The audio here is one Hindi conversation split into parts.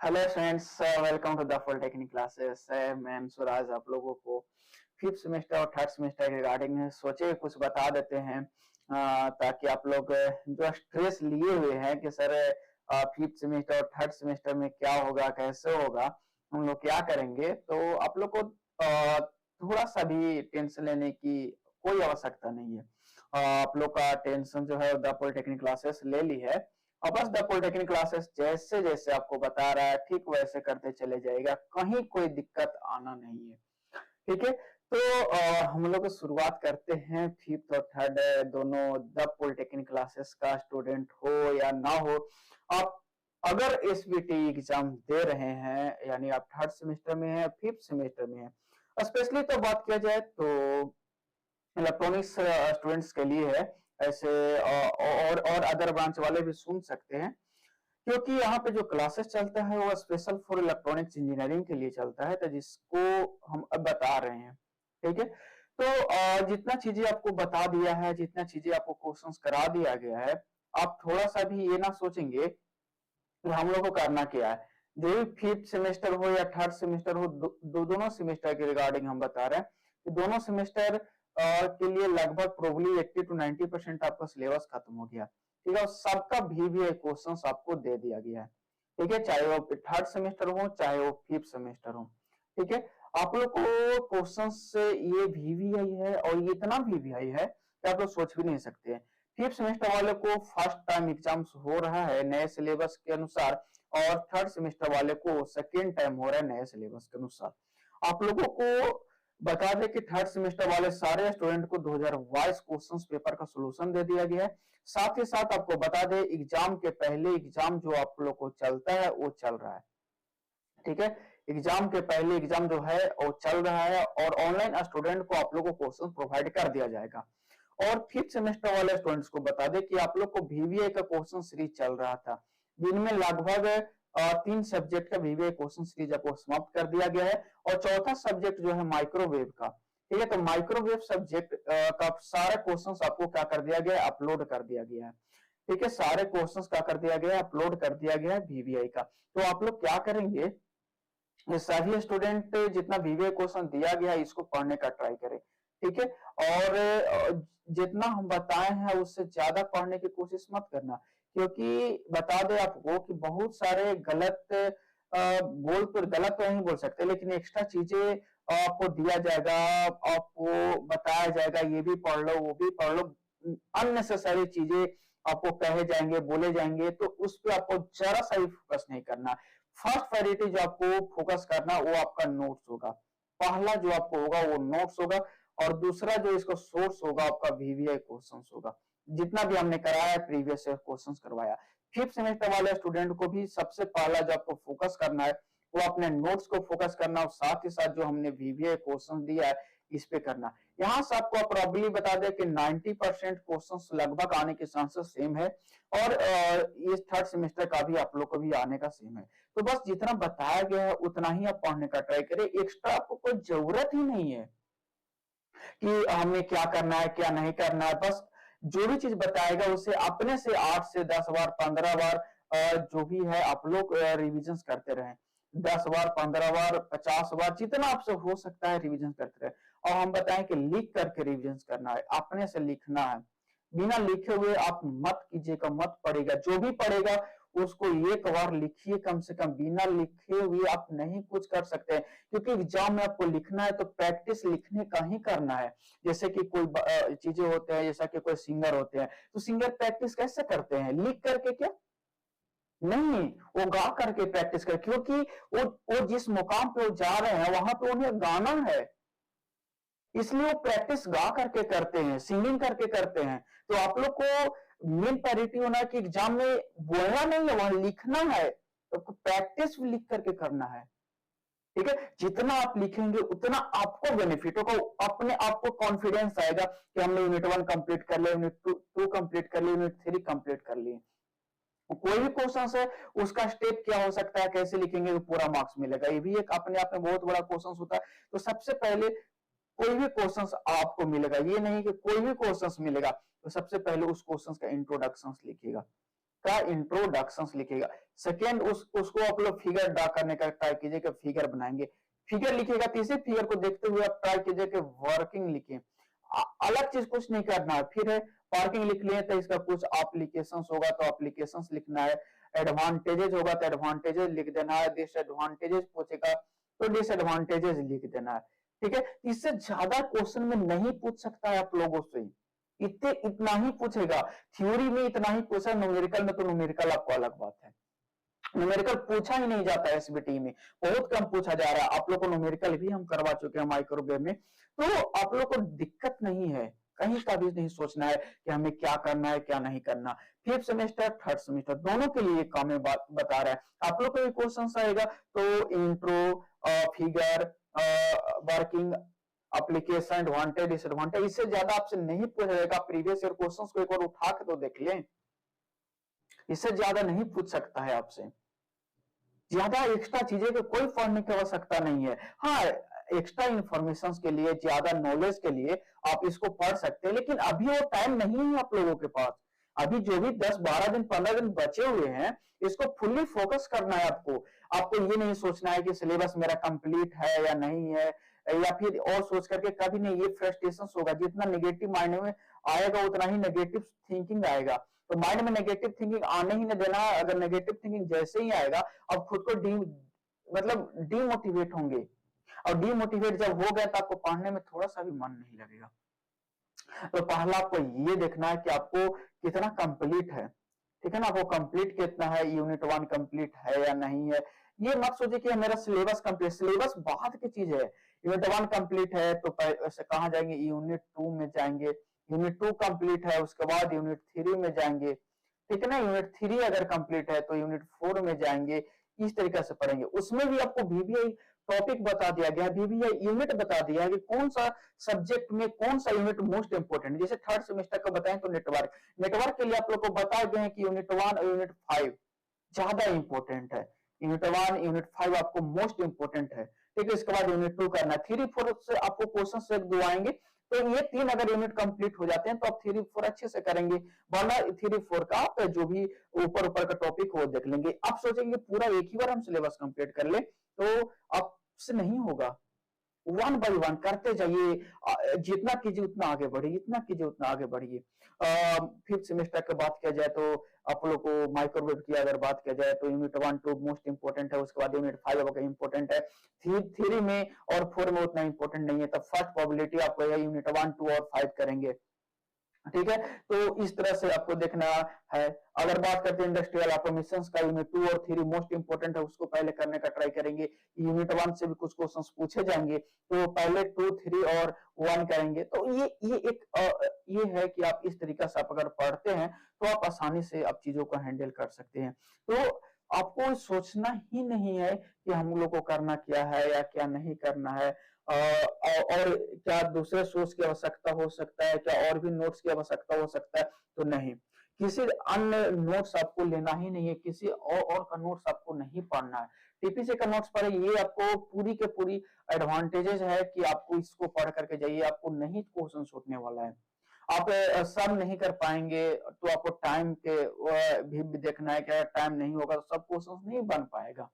Hello friends, welcome to the full technique classes. मैं सुराज आप लोगों को फिफ्थ सेमेस्टर और थर्ड सेमेस्टर के रिगार्डिंग सोचे कुछ बता देते हैं, ताकि आप लोग जो स्ट्रेस लिए हुए हैं कि सर फिफ्थ सेमेस्टर और थर्ड सेमेस्टर में क्या होगा, कैसे होगा, हम लोग क्या करेंगे, तो आप लोग को थोड़ा सा भी टेंशन लेने की कोई आवश्यकता नहीं है। आप लोग का टेंशन जो है द पॉलिटेक्निक क्लासेस ले ली है, और बस द पॉलिटेक्निक क्लासेस जैसे जैसे आपको बता रहा है ठीक वैसे करते चले जाएगा, कहीं कोई दिक्कत आना नहीं है। ठीक है, तो हम लोग शुरुआत करते हैं फिफ्थ और थर्ड दोनों द पॉलिटेक्निक क्लासेस का स्टूडेंट हो या ना हो। आप अगर एसबीटी एग्जाम दे रहे हैं, यानी आप थर्ड सेमेस्टर में है, फिफ्थ सेमेस्टर में है, स्पेशली तो बात किया जाए तो इलेक्ट्रॉनिक्स स्टूडेंट्स के लिए है। ऐसे और अदर ब्रांच वाले भी सुन सकते हैं, क्योंकि यहाँ पे जो क्लासेस चलता है वो स्पेशल फॉर इलेक्ट्रॉनिक्स इंजीनियरिंग के लिए चलता है, तो जिसको हम अब बता रहे हैं। ठीक है, तो जितना चीजें आपको बता दिया है, जितना चीजें आपको क्वेश्चंस करा दिया गया है, आप थोड़ा सा भी ये ना सोचेंगे कि हम लोग को करना क्या है। जो भी फिफ्थ सेमेस्टर हो या थर्ड सेमेस्टर हो, दोनों सेमेस्टर के रिगार्डिंग हम बता रहे हैं कि दोनों सेमेस्टर के लिए लगभग प्रोबली 80 to 90% आपका सिलेबस खत्म हो गया। ठीक है, और सबका वीवीआई क्वेश्चंस आपको दे दिया गया है। ठीक है, चाहे वो थर्ड सेमेस्टर हो चाहे वो फिफ्थ सेमेस्टर हो। ठीक है, आप लोग को क्वेश्चन से ये वीवीआई है, और ये इतना वीवीआई है कि आप लोग सोच भी नहीं सकते हैं। फिफ्थ सेमेस्टर वाले को फर्स्ट टाइम एग्जाम्स हो रहा है नए सिलेबस के अनुसार, और थर्ड सेमेस्टर वाले को सेकेंड टाइम हो रहा है नए सिलेबस के अनुसार। आप लोगों को बता दें कि थर्ड सेमेस्टर वाले सारे स्टूडेंट को 2022 क्वेश्चंस पेपर का सॉल्यूशन दे दिया गया है। साथ ही साथ आपको बता दें, एग्जाम के पहले एग्जाम जो आप लोग को चलता है वो चल रहा है। ठीक है, एग्जाम के पहले एग्जाम जो है वो चल रहा है, और ऑनलाइन स्टूडेंट को आप लोगों को क्वेश्चन प्रोवाइड कर दिया जाएगा। और फिफ्थ सेमेस्टर वाले स्टूडेंट्स को बता दें कि आप लोग को वीवीआई का क्वेश्चन सीरीज चल रहा था, जिनमें लगभग 3 सब्जेक्ट का वीवीआई क्वेश्चन सीरीज आपको समाप्त कर दिया गया है, और चौथा सब्जेक्ट जो है माइक्रोवेव का। ठीक है, तो माइक्रोवेव सब्जेक्ट का सारा क्वेश्चन आपको क्या कर दिया गया, अपलोड कर दिया गया है। ठीक है, सारे क्वेश्चंस क्या कर दिया गया, अपलोड कर दिया गया है वीवीआई का। तो आप लोग क्या करेंगे, ये सभी स्टूडेंट जितना वीवीआई क्वेश्चन दिया गया है इसको पढ़ने का ट्राई करें। ठीक है, और जितना हम बताए हैं उससे ज्यादा पढ़ने की कोशिश मत करना, क्योंकि बता दें आपको कि बहुत सारे गलत बोल तो गलत तो नहीं बोल सकते, लेकिन एक्स्ट्रा चीजें आपको दिया जाएगा, आपको बताया जाएगा ये भी पढ़ लो वो भी पढ़ लो, अननेसेसरी चीजें आपको कहे जाएंगे बोले जाएंगे, तो उस पर आपको जरा सा भी फोकस नहीं करना। फर्स्ट प्रायोरिटी जो आपको फोकस करना वो आपका नोट्स होगा। पहला जो आपको होगा वो नोट्स होगा, और दूसरा जो इसका सोर्स होगा आपका वीवीआई क्वेश्चंस होगा, जितना भी हमने कराया प्रीवियस क्वेश्चंस करवाया। फिफ्थ सेमेस्टर वाले स्टूडेंट को भी सबसे पहला जो आपको फोकस करना है वो अपने नोट्स को फोकस करना, और साथ ही साथ जो हमने वीवीआई क्वेश्चन दिया है इस पे करना। यहां से आपको प्रॉब्ली बता दें कि 90% क्वेश्चंस लगभग आने के चांसेस सेम है, और ये थर्ड सेमेस्टर का भी आप लोग को भी आने का सेम है। तो बस जितना बताया गया है उतना ही आप पढ़ने का ट्राई करें, एक्स्ट्रा आपको कोई जरूरत ही नहीं है कि हमें क्या करना है क्या नहीं करना है। बस जो भी चीज बताएगा उसे अपने से 8 से 10 बार 15 बार जो भी है आप लोग रिविजन करते रहें। 10 बार 15 बार 50 बार जितना आपसे हो सकता है रिविजन करते रहे। और हम बताएं कि लिख करके रिविजन करना है, अपने से लिखना है, बिना लिखे हुए आप मत कीजिएगा, मत पढ़ेगा। जो भी पढ़ेगा उसको एक बार लिखिए, कम से कम बिना लिखे हुए आप नहीं कुछ कर सकते हैं, क्योंकि एग्जाम में आपको लिखना है तो प्रैक्टिस लिखने का ही करना है। जैसे कि कोई चीजें होते हैं, जैसा कि कोई सिंगर होते हैं, तो सिंगर प्रैक्टिस कैसे करते हैं, लिख करके क्या नहीं, वो गा करके प्रैक्टिस कर, क्योंकि वो जिस मुकाम पे वो जा रहे हैं वहां पे उन्हें गाना है, इसलिए वो प्रैक्टिस गा करके करते हैं, सिंगिंग करके करते हैं। तो आप लोग को मेन प्रायोरिटी होना है कि एग्जाम में बोलना नहीं है, वहां लिखना है, तो प्रैक्टिस भी लिख करके करना है। ठीक है, जितना आप लिखेंगे उतना आपको बेनिफिट होगा, अपने आप को कॉन्फिडेंस आएगा कि हमने यूनिट 1 कंप्लीट कर लिया, यूनिट 2 कंप्लीट कर लिया, यूनिट 3 कंप्लीट कर लिए। कोई भी क्वेश्चन है उसका स्टेप क्या हो सकता है, कैसे लिखेंगे तो पूरा मार्क्स मिलेगा, ये भी एक अपने आप में बहुत बड़ा क्वेश्चन होता है। तो सबसे पहले कोई भी क्वेश्चंस आपको मिलेगा, ये नहीं कि कोई भी क्वेश्चंस मिलेगा, तो सबसे पहले उस क्वेश्चंस का इंट्रोडक्शन लिखिएगा। का इंट्रोडक्शंस लिखेगा। सेकेंड उसको आप लोग फिगर ड्रा करने का ट्राई कीजिए कि फिगर बनाएंगे, फिगर लिखिएगा। तीसरे फिगर को देखते हुए आप ट्राई कीजिए कि वर्किंग लिखें, अलग चीज कुछ नहीं करना है। फिर है पार्किंग लिख लिए तो इसका कुछ एप्लीकेशंस होगा तो एप्लीकेशंस लिखना है, एडवांटेजेस होगा तो एडवांटेजेस लिख देना है, डिसएडवांटेजेस पूछेगा तो डिसएडवांटेजेस लिख देना है। ठीक है, इससे ज्यादा क्वेश्चन में नहीं पूछ सकता है आप लोगों से, इतना ही पूछेगा। थ्योरी में इतना ही पूछा, न्यूमेरिकल में तो न्यूमेरिकल आपको अलग बात है, न्यूमेरिकल पूछा ही नहीं जाता है एसबीटी में, बहुत कम पूछा जा रहा है। आप लोग को न्यूमेरिकल भी हम करवा चुके हैं माइक्रोवेव में, तो आप लोग को दिक्कत नहीं है, कहीं का भी नहीं सोचना है कि हमें क्या करना है क्या नहीं करना। फिफ्थ सेमेस्टर थर्ड सेमेस्टर दोनों के लिए काम में बात बता रहा है। आप लोग को क्वेश्चन आएगा तो intro, figure, working, application, advantage, disadvantage, इससे ज्यादा आपसे नहीं पूछा जाएगा। प्रीवियस ईयर क्वेश्चंस को एक बार उठा के तो देख लें, इससे ज्यादा नहीं पूछ सकता है आपसे। ज्यादा एक्स्ट्रा चीजें को कोई पढ़ने की आवश्यकता नहीं है। हाँ, एक्स्ट्रा इंफॉर्मेशन के लिए, ज्यादा नॉलेज के लिए आप इसको पढ़ सकते हैं, लेकिन अभी वो टाइम नहीं है आप लोगों के पास। अभी जो भी 10-12 दिन 15 दिन बचे हुए हैं, इसको फुल्ली फोकस करना है आपको। आपको ये नहीं सोचना है कि सिलेबस मेरा कंप्लीट है या नहीं है, या फिर और सोच करके कभी नहीं, ये फ्रस्ट्रेशन होगा। जितना नेगेटिव माइंड में आएगा उतना ही नेगेटिव थिंकिंग आएगा, तो माइंड में नेगेटिव थिंकिंग आने ही नहीं देना। अगर नेगेटिव थिंकिंग जैसे ही आएगा, अब खुद को मतलब डीमोटिवेट होंगे, और डीमोटिवेट जब हो गया तो आपको पढ़ने में थोड़ा सा भी मन नहीं लगेगा। तो पहला आपको ये देखना है कि आपको कितना कंप्लीट है, ठीक है ना, आपको कंप्लीट कितना है, यूनिट 1 कंप्लीट है या नहीं है। ये मत सोचिए कि मेरा सिलेबस कंप्लीट, सिलेबस बाद की चीज है। यूनिट 1 कंप्लीट है तो कहाँ जाएंगे, यूनिट 2 में जाएंगे। यूनिट 2 कंप्लीट है उसके बाद यूनिट 3 में जाएंगे, ठीक है ना। यूनिट 3 अगर कंप्लीट है तो यूनिट 4 में जाएंगे। इस तरीके से पढ़ेंगे। उसमें भी आपको वीवीआई टॉपिक बता दिया गया, वीवीआई यूनिट बता दिया है कि कौन सा सब्जेक्ट में कौन सा यूनिट मोस्ट इंपोर्टेंट है। जैसे थर्ड सेमेस्टर का बताएं तो नेटवर्क, नेटवर्क के लिए आप लोग को बता गए हैं कि यूनिट 1 और यूनिट 5 ज्यादा इंपॉर्टेंट है। यूनिट 1 यूनिट 5 आपको मोस्ट इंपोर्टेंट है, ठीक है। इसके बाद यूनिट 2 करना है। 3-4 से आपको क्वेश्चन से दो आएंगे, तो ये 3 अगर यूनिट कंप्लीट हो जाते हैं तो आप 3-4 अच्छे से करेंगे, वरना 3-4 का आप जो भी ऊपर ऊपर का टॉपिक हो देख लेंगे। आप सोचेंगे पूरा एक ही बार हम सिलेबस कंप्लीट कर ले, तो आपसे नहीं होगा। वन बाय वन करते जाइए, जितना कीजिए उतना आगे बढ़िए, जितना कीजिए उतना आगे बढ़िए। फिफ्थ सेमेस्टर की बात किया जाए तो आप लोग को माइक्रोवेव की अगर बात किया जाए तो यूनिट 1-2 मोस्ट इंपोर्टेंट है, उसके बाद यूनिट 5 आपका इंपोर्टेंट है। थ्री में और 4 में उतना इंपोर्टेंट नहीं है, तो फर्स्ट प्रोबेबिलिटी आपको यूनिट 1, 2 और 5 करेंगे, ठीक है। तो इस तरह से आपको देखना है। अगर बात करते हैं इंडस्ट्रियल ऑटोमेशन का, यूनिट 2 और 3 मोस्ट इंपोर्टेंट है, उसको पहले करने का ट्राई करेंगे। यूनिट 1 से भी कुछ क्वेश्चंस पूछे जाएंगे, तो पहले 2, 3 और 1 करेंगे। तो ये है कि आप इस तरीके से आप अगर पढ़ते हैं तो आप आसानी से आप चीजों को हैंडल कर सकते हैं। तो आपको सोचना ही नहीं है कि हम लोग को करना क्या है या क्या नहीं करना है, और क्या दूसरे सोर्स की आवश्यकता हो सकता है, क्या और भी नोट्स की आवश्यकता हो सकता है, तो नहीं, किसी अन्य नोट्स आपको लेना ही नहीं है, किसी और का नोट्स आपको नहीं पढ़ना है। टीपीसी का नोट्स पढ़े, ये आपको पूरी के पूरी एडवांटेजेस है कि आपको इसको पढ़ करके जाइए, आपको नहीं क्वेश्चन छूटने वाला है। आप सब नहीं कर पाएंगे तो आपको टाइम के भी देखना है, क्या टाइम नहीं होगा तो सब क्वेश्चन नहीं बन पाएगा।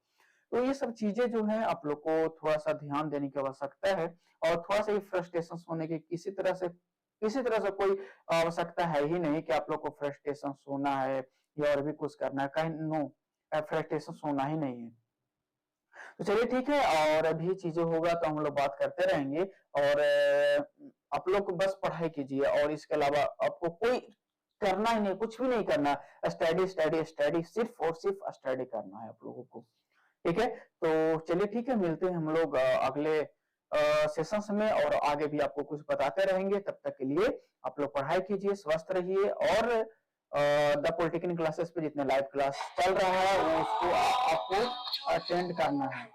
तो ये सब चीजें जो है आप लोग को थोड़ा सा ध्यान देने की आवश्यकता है, और थोड़ा सा फ्रस्ट्रेशन होने की किसी तरह से कोई आवश्यकता है ही नहीं कि आप लोग को फ्रस्ट्रेशन होना है या और भी कुछ करना है, कहीं नो, फ्रस्ट्रेशन होना ही नहीं है। तो चलिए ठीक है, और अभी चीजें होगा तो हम लोग बात करते रहेंगे, और आप लोग बस पढ़ाई कीजिए, और इसके अलावा आपको कोई करना ही नहीं, कुछ भी नहीं करना, स्टडी स्टडी स्टडी, सिर्फ और सिर्फ स्टडी करना है आप लोगों को, ठीक है। तो चलिए ठीक है, मिलते हैं हम लोग अगले सेशंस में, और आगे भी आपको कुछ बताते रहेंगे। तब तक के लिए आप लोग पढ़ाई कीजिए, स्वस्थ रहिए, और द पॉलिटेक्निक क्लासेस पे जितने लाइव क्लास चल रहा है वो उसको आपको अटेंड करना है,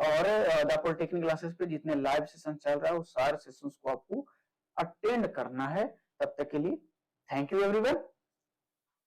और द पॉलिटेक्निक क्लासेस पे जितने लाइव सेशन चल रहा है उस सारे सेशंस को आपको अटेंड करना है। तब तक के लिए थैंक यू एवरीवन।